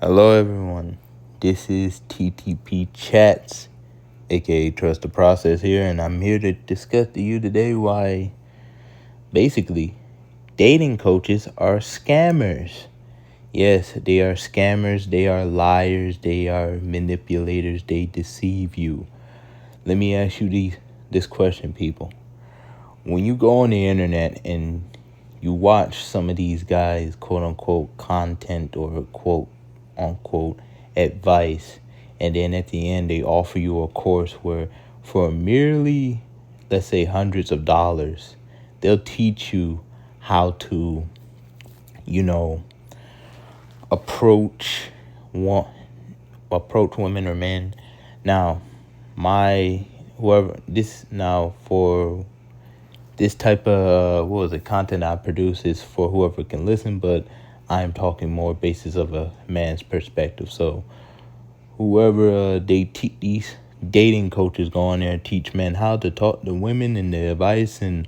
Hello, everyone. This is TTP Chats, aka Trust the Process here, and I'm here to discuss to you today why basically dating coaches are scammers. Yes, they are scammers, they are liars, they are manipulators, they deceive you. Let me ask you this question, people. When you go on the internet and you watch some of these guys, quote unquote, content or quote unquote advice, and then at the end they offer you a course where for merely, let's say, hundreds of dollars, they'll teach you how to, you know, approach one, approach women or men. Now, my whoever this now for this type of content I produce is for whoever can listen, but I'm talking more basis of a man's perspective. So whoever these dating coaches go on there and teach men how to talk to women and the advice, and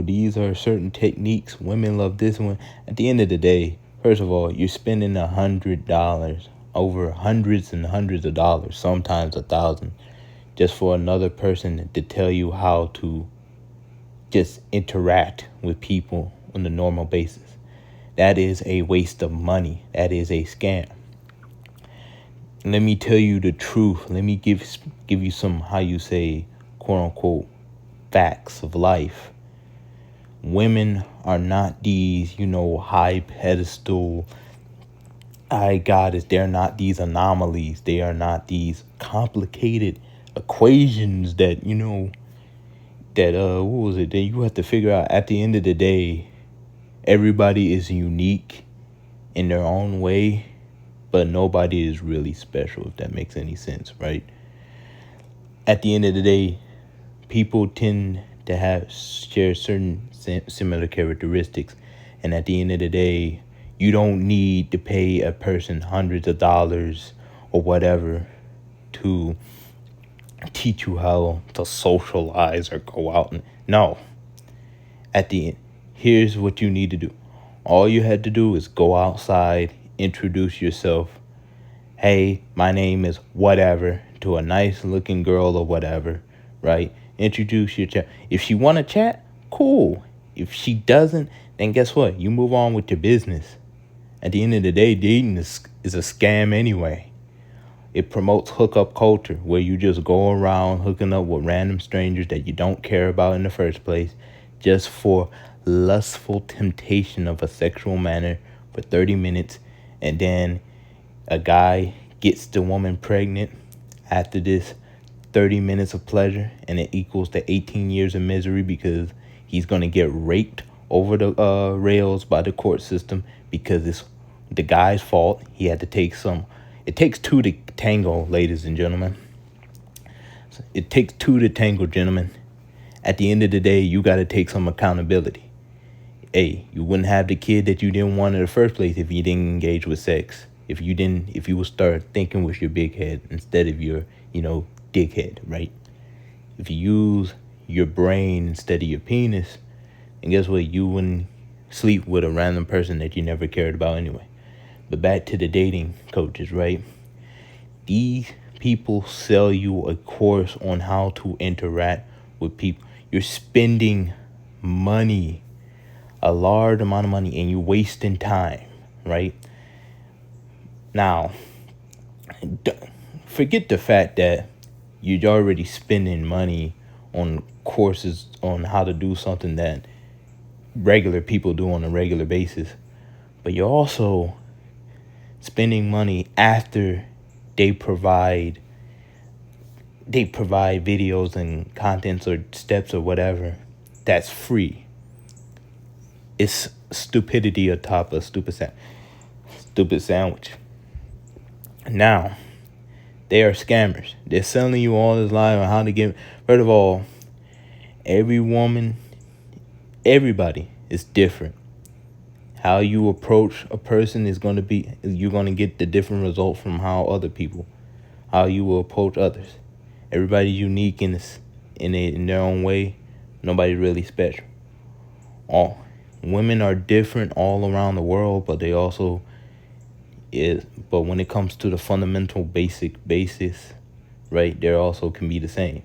these are certain techniques women love this one. At the end of the day, first of all, you're spending $100, over hundreds and hundreds of dollars, sometimes 1,000, just for another person to tell you how to just interact with people on a normal basis. That is a waste of money. That is a scam. Let me tell you the truth. Let me give you some, how you say, quote unquote, facts of life. Women are not these, high pedestal goddess. They're not these anomalies. They are not these complicated equations that, that you have to figure out. At the end of the day, everybody is unique in their own way, but nobody is really special, if that makes any sense, right? At the end of the day, people tend to share certain similar characteristics, and at the end of the day, you don't need to pay a person hundreds of dollars or whatever to teach you how to socialize or go out. No. At the end, here's what you need to do. All you had to do is go outside, introduce yourself. Hey, my name is whatever, to a nice looking girl or whatever, right? Introduce your chat. If she want to chat, cool. If she doesn't, then guess what? You move on with your business. At the end of the day, dating is a scam anyway. It promotes hookup culture, where you just go around hooking up with random strangers that you don't care about in the first place, just for lustful temptation of a sexual manner for 30 minutes. And then a guy gets the woman pregnant after this 30 minutes of pleasure, and it equals to 18 years of misery because he's going to get raped over the rails by the court system because it's the guy's fault. He had to take some. It takes two to tango, ladies and gentlemen. It takes two to tango, gentlemen. At the end of the day, you got to take some accountability. Hey, you wouldn't have the kid that you didn't want in the first place if you didn't engage with sex. If you would start thinking with your big head instead of your, dickhead, right? If you use your brain instead of your penis, and guess what? You wouldn't sleep with a random person that you never cared about anyway. But back to the dating coaches, right? These people sell you a course on how to interact with people. You're spending money, a large amount of money, and you're wasting time, right? Now, forget the fact that you're already spending money on courses on how to do something that regular people do on a regular basis, but you're also spending money after they provide videos and contents or steps or whatever that's free. It's stupidity atop a stupid sandwich. Now, they are scammers. They're selling you all this lie on how to get. First of all, everybody is different. How you approach a person is going to be, you're going to get the different result from how you will approach others. Everybody's unique in their own way. Nobody's really special. All women are different all around the world, but they also But when it comes to the fundamental basic basis, right, there also can be the same.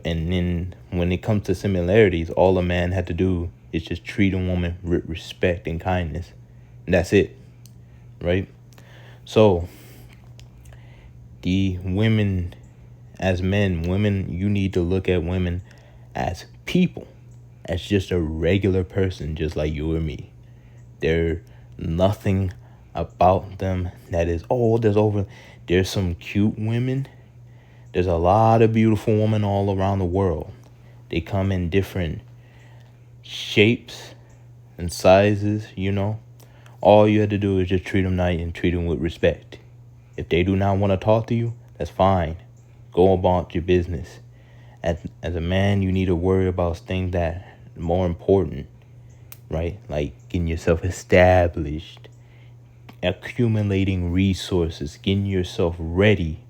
And then when it comes to similarities, all a man had to do is just treat a woman with respect and kindness. And that's it, right? So the women, as men, women, you need to look at women as people, as just a regular person, just like you or me. There's nothing about them that is, there's some cute women. There's a lot of beautiful women all around the world. They come in different shapes and sizes, All you have to do is just treat them nice and treat them with respect. If they do not want to talk to you, that's fine. Go about your business. As a man, you need to worry about things that are more important, right? Like getting yourself established, accumulating resources, getting yourself ready,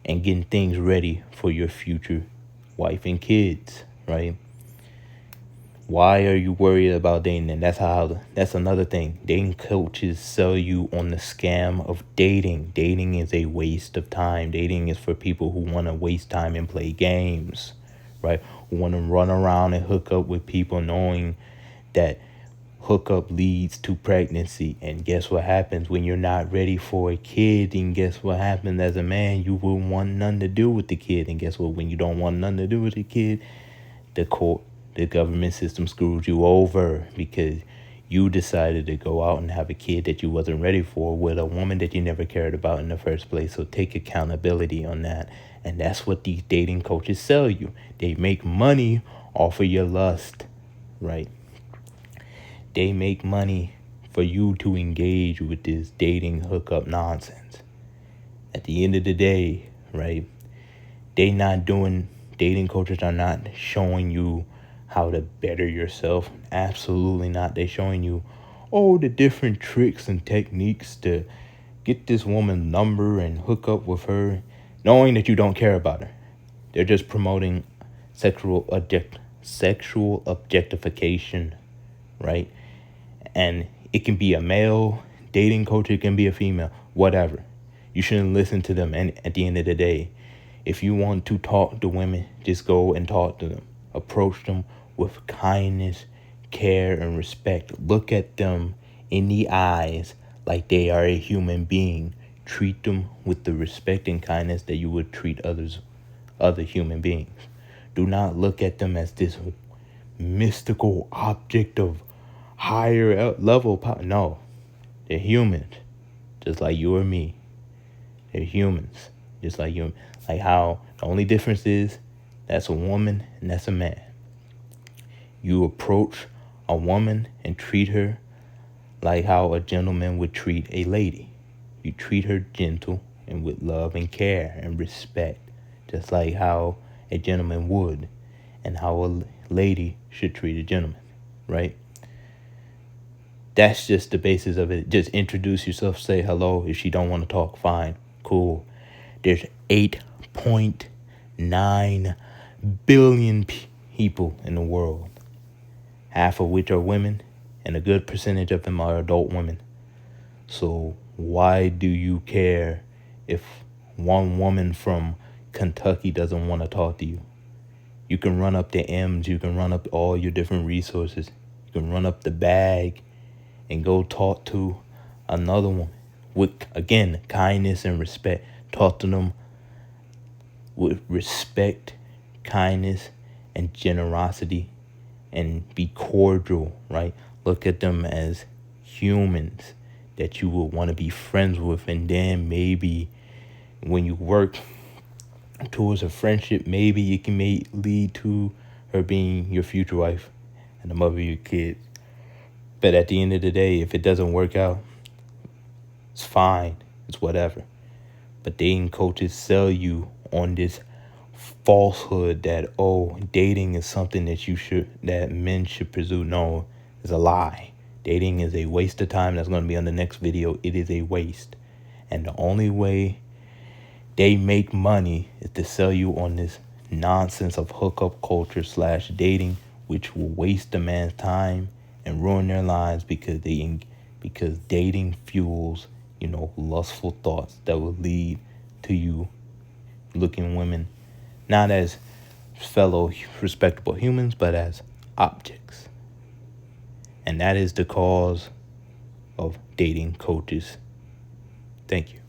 and getting things ready for your future wife and kids, right? Why are you worried about dating? And that's another thing. Dating coaches sell you on the scam of dating. Dating is a waste of time. Dating is for people who want to waste time and play games, right? Who want to run around and hook up with people knowing that hookup leads to pregnancy. And guess what happens when you're not ready for a kid? And guess what happens as a man? You will want nothing to do with the kid. And guess what? When you don't want nothing to do with the kid, the government system screws you over because you decided to go out and have a kid that you wasn't ready for with a woman that you never cared about in the first place. So take accountability on that. And that's what these dating coaches sell you. They make money off of your lust, right? They make money for you to engage with this dating hookup nonsense. At the end of the day, right? Dating coaches are not showing you how to better yourself. Absolutely not. They're showing you, the different tricks and techniques to get this woman's number and hook up with her, knowing that you don't care about her. They're just promoting sexual objectification, right? And it can be a male dating coach, it can be a female, whatever. You shouldn't listen to them. And at the end of the day, if you want to talk to women, just go and talk to them. Approach them with kindness, care, and respect. Look at them in the eyes like they are a human being. Treat them with the respect and kindness that you would treat other human beings. Do not look at them as this mystical object of higher level power. No, they're humans, just like you or me. They're humans, just like you. Like how the only difference is that's a woman and that's a man. You approach a woman and treat her like how a gentleman would treat a lady. You treat her gentle and with love and care and respect, just like how a gentleman would and how a lady should treat a gentleman, right? That's just the basis of it. Just introduce yourself, say hello. If she don't want to talk, fine, cool. There's 8.9 billion people in the world, half of which are women, and a good percentage of them are adult women. So why do you care if one woman from Kentucky doesn't want to talk to you? You can run up the M's, you can run up all your different resources, you can run up the bag and go talk to another woman with, again, kindness and respect. Talk to them with respect, kindness, and generosity, and be cordial, right? Look at them as humans that you would want to be friends with. And then maybe when you work towards a friendship, maybe it can lead to her being your future wife and the mother of your kids. But at the end of the day, if it doesn't work out, it's fine. It's whatever. But dating coaches sell you on this falsehood that, dating is something that men should pursue. No, it's a lie. Dating is a waste of time. That's going to be on the next video. It is a waste. And the only way they make money is to sell you on this nonsense of hookup culture / dating, which will waste a man's time and ruin their lives because because dating fuels, lustful thoughts that will lead to you looking women not as fellow respectable humans, but as objects. And that is the cause of dating coaches. Thank you.